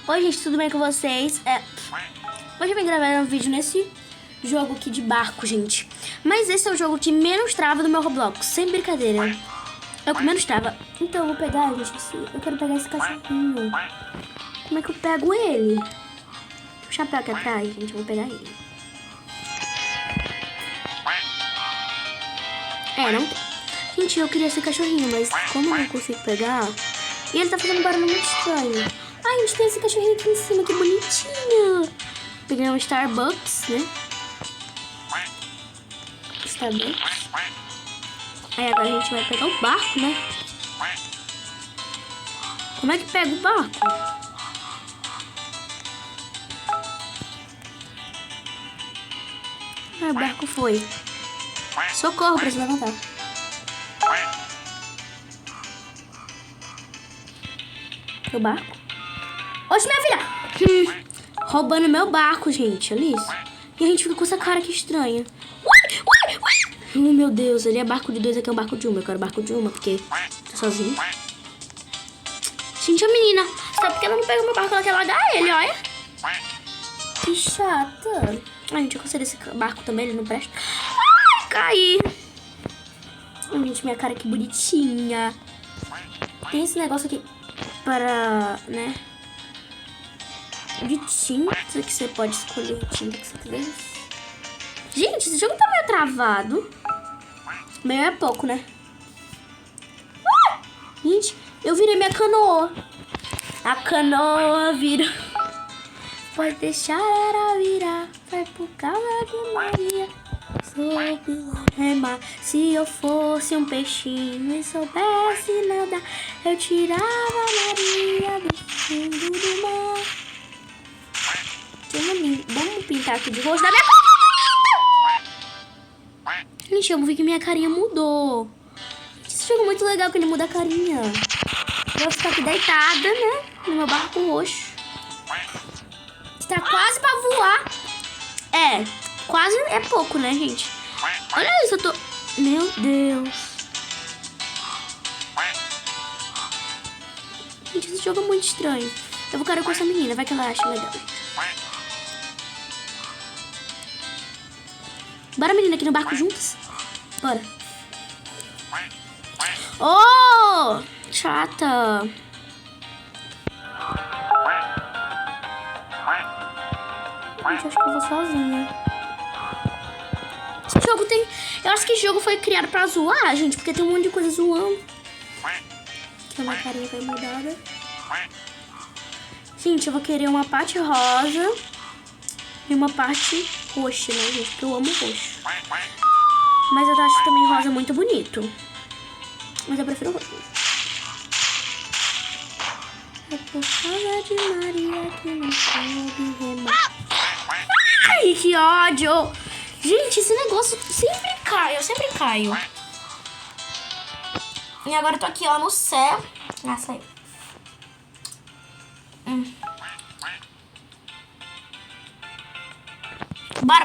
Oi, gente, tudo bem com vocês? Hoje eu vim gravar um vídeo nesse jogo aqui de barco, gente. Mas esse é o jogo que menos trava do meu Roblox, sem brincadeira. É o que menos trava. Então eu vou pegar, gente, eu quero pegar esse cachorrinho. Como é que eu pego ele? O chapéu aqui atrás, gente, eu vou pegar ele. Não. Gente, eu queria esse cachorrinho, mas como eu não consigo pegar... E ele tá fazendo um barulho muito estranho. Ai, a gente tem esse cachorrinho aqui em cima, que bonitinho. Peguei um Starbucks, né? Starbucks. Aí agora a gente vai pegar o barco, né? Como é que pega o barco? Ah, o barco foi. Socorro, preciso levantar. O barco? Oxe, minha filha! Roubando meu barco, gente. Olha isso. E a gente fica com essa cara que estranha. Oh, meu Deus. Ali é barco de dois, aqui é um barco de uma. Eu quero barco de uma, porque tô sozinho. Gente, a menina. Sabe por que ela não pega meu barco? Ela quer largar ele, olha. Que chata. Ai, gente, eu cansei desse barco também, ele não presta. Ai, caí. Ai, gente, minha cara que bonitinha. Tem esse negócio aqui para, né, de tinta que você pode escolher a tinta que você quiser. Gente, esse jogo tá meio travado. Meio é pouco, né? Gente, eu virei minha canoa. A canoa vira. Pode deixar ela virar. Vai por causa de Maria. Soube remar. Se eu fosse um peixinho e soubesse nadar, eu tirava a Maria do fundo do mar. Vamos pintar aqui de rosto da minha cara. Gente, eu vi que minha carinha mudou. Esse jogo é muito legal que ele muda a carinha. Eu vou ficar aqui deitada, né? No meu barco roxo. Está quase pra voar. Quase é pouco, né, gente? Olha isso, eu tô... Meu Deus. Gente, esse jogo é muito estranho. Eu vou ficar com essa menina, vai que ela acha legal. Bora, menina, aqui no barco juntas? Bora. Oh! Chata. Gente, acho que eu vou sozinha. Esse jogo tem... Eu acho que esse jogo foi criado pra zoar, gente. Porque tem um monte de coisa zoando. Aqui a minha carinha foi mudada. Gente, eu vou querer uma parte rosa e uma parte roxa, né, gente? Porque eu amo roxo. Mas eu acho também rosa muito bonito. Mas eu prefiro roxo. É por causa de Maria que não soube remar. Ai, que ódio! Gente, esse negócio sempre cai, eu sempre caio. E agora eu tô aqui, ó, no céu. Nossa, aí. Bora.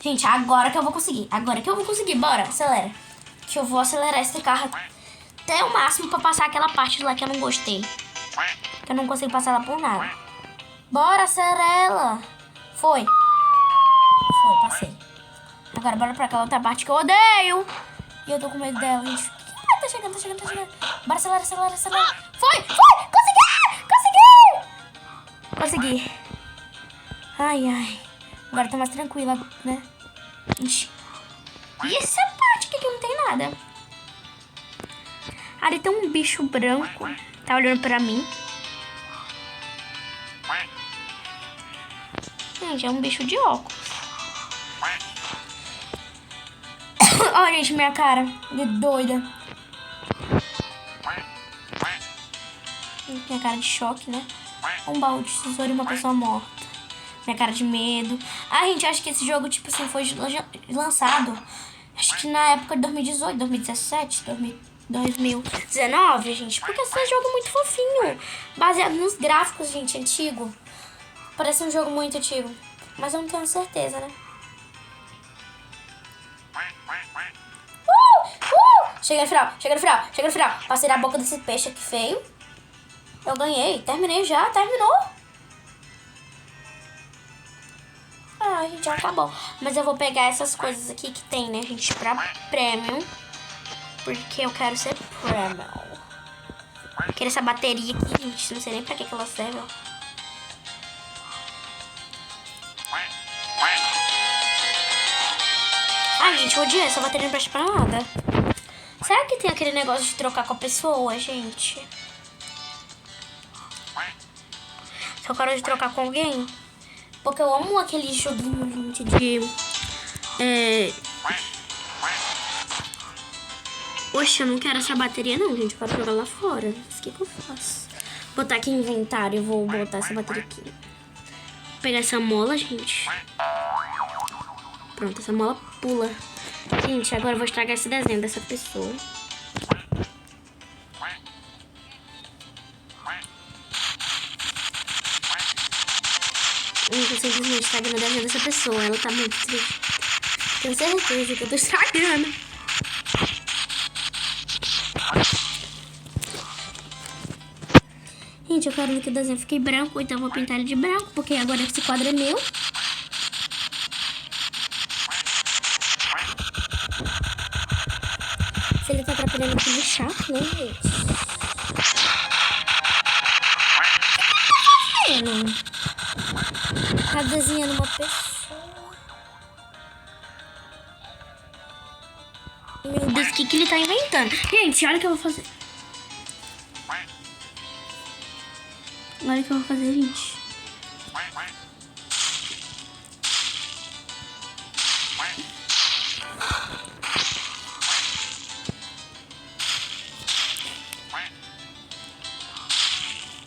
Gente, agora que eu vou conseguir. Bora, acelera. Que eu vou acelerar esse carro até o máximo pra passar aquela parte lá que eu não gostei. Que eu não consigo passar ela por nada. Bora, acelera ela. Foi, passei. Agora bora pra aquela outra parte que eu odeio. E eu tô com medo dela, gente. Ai, tá chegando. Bora, acelera. Foi! Consegui! Ai. Agora tá mais tranquila, né? Ixi. E essa parte aqui que não tem nada. Ali tem um bicho branco. Tá olhando pra mim. Gente, é um bicho de óculos. Olha, gente, minha cara de doida. Minha cara de choque, né? Um baú de tesouro e uma pessoa morta. Minha cara de medo. Ah, gente, acho que esse jogo, tipo assim, foi lançado, acho que na época de 2018, 2017, 2019, gente. Porque esse jogo é muito fofinho. Baseado nos gráficos, gente, antigo. Parece um jogo muito antigo. Mas eu não tenho certeza, né? Chega no final. Passei na boca desse peixe aqui feio. Eu ganhei. Terminei já. Terminou. Ah, gente, já acabou. Mas eu vou pegar essas coisas aqui que tem, né, gente, pra premium. Porque eu quero ser premium. Eu quero essa bateria aqui, gente. Não sei nem pra que ela serve, ó. Ai, gente, eu odiei essa bateria, não presta pra nada. Será que tem aquele negócio de trocar com a pessoa, gente? Se eu quero de trocar com alguém? Porque eu amo aquele joguinho, gente, de... Oxe, eu não quero essa bateria não, gente. Eu quero jogar lá fora. Mas o que eu faço? Vou botar aqui em inventário. Eu vou botar essa bateria aqui. Vou pegar essa mola, gente. Pronto, essa mola pula. Gente, agora eu vou estragar esse desenho dessa pessoa. Eu simplesmente estragando o desenho dessa pessoa. Ela tá muito triste. Tenho certeza que eu tô estragando. Gente, eu quero que o desenho fique branco, então eu vou pintar ele de branco, porque agora esse quadro é meu. Se ele tá atrapalhando aqui, é chato, né, gente? Tá desenhando uma pessoa. Meu Deus, o que ele tá inventando? Gente, olha o que eu vou fazer. Olha o que eu vou fazer, gente.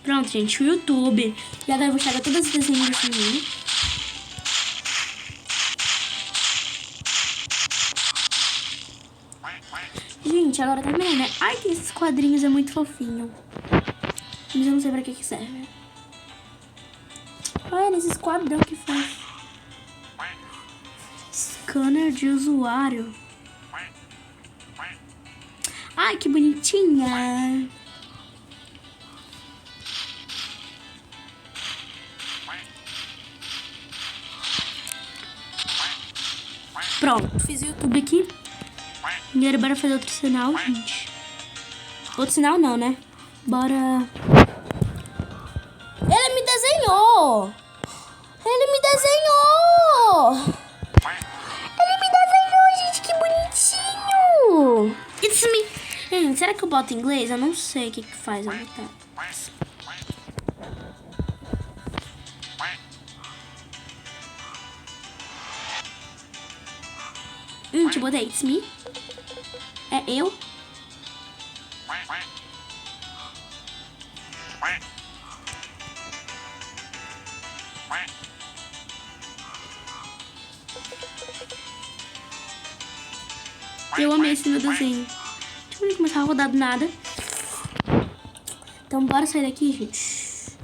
Pronto, gente, o YouTube. E agora eu vou chegar todas as desenhos desse menino. Gente, agora tá vendo, né? Ai, que esses quadrinhos é muito fofinho. Mas eu não sei pra que serve. Olha esses quadrão que faz. Scanner de usuário. Ai, que bonitinha. Pronto, fiz o YouTube aqui. E agora bora fazer outro sinal, gente. Outro sinal não, né? Bora... Ele me desenhou! Ele me desenhou! Ele me desenhou, gente, que bonitinho! It's me! Gente, será que eu boto em inglês? Eu não sei o que faz eu botar. Deixa eu botar it's me. É eu. Eu amei esse meu desenho. Deixa eu começar a rodar do nada. Então bora sair daqui, gente.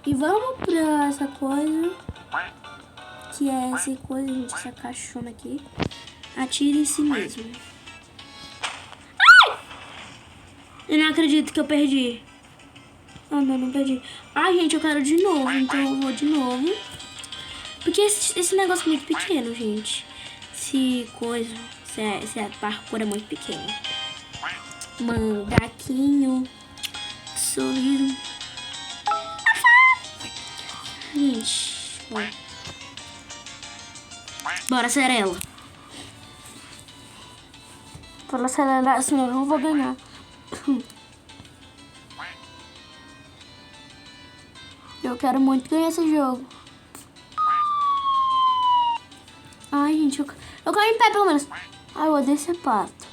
E vamos pra essa coisa. Que é essa coisa, gente. Essa caixona aqui. Atira em si mesmo. Ai! Eu não acredito que eu perdi. Ah, não perdi. Ai, gente, eu quero de novo. Então eu vou de novo. Porque esse negócio é muito pequeno, gente. Se a parkour é muito pequeno. Mangaquinho. Sorriso. Gente, ó. Bora, Cerela. Bora acelerar, senão eu não vou ganhar. Eu quero muito ganhar esse jogo. Ai, gente, eu caio em pé, pelo menos. Ai, eu odeio esse pato.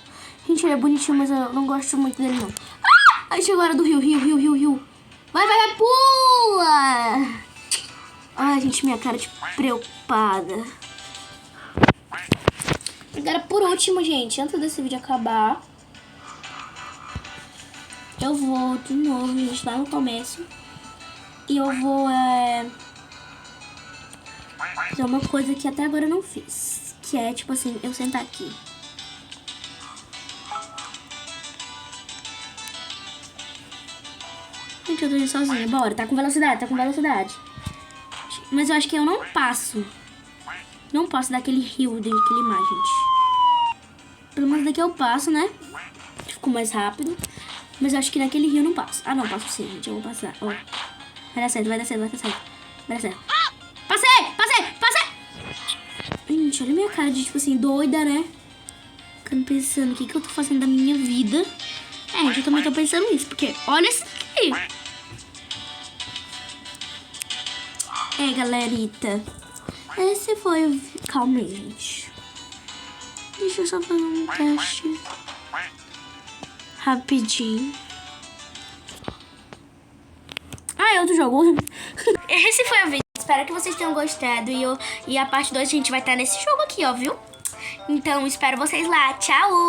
Gente, ele é bonitinho, mas eu não gosto muito dele, não. Ah! Aí chegou a hora do rio. Vai, pula! Ai, gente, minha cara de preocupada. Agora, por último, gente, antes desse vídeo acabar, eu vou de novo, gente, lá no começo. E eu vou fazer uma coisa que até agora eu não fiz. Que é, tipo assim, eu sentar aqui. Gente, eu tô indo sozinha. Bora, tá com velocidade. Mas eu acho que eu não passo. Não posso dar aquele rio daquele mar, gente. Pelo menos daqui eu passo, né? Ficou mais rápido. Mas eu acho que naquele rio eu não passo. Ah, não, passo sim, gente. Eu vou passar. Ó. Vai dar certo, vai dar certo, vai dar certo. Vai dar certo. Passei! Gente, olha a minha cara de, tipo assim, doida, né? Ficando pensando, o que eu tô fazendo da minha vida? É, gente, eu também tô pensando nisso, porque olha isso aqui. É, galerita. Esse foi o... Calma aí, gente. Deixa eu só fazer um teste. Rapidinho. Ah, é outro jogo. Esse foi o vídeo. Espero que vocês tenham gostado. E a parte 2 a gente vai estar nesse jogo aqui, ó, viu? Então, espero vocês lá. Tchau!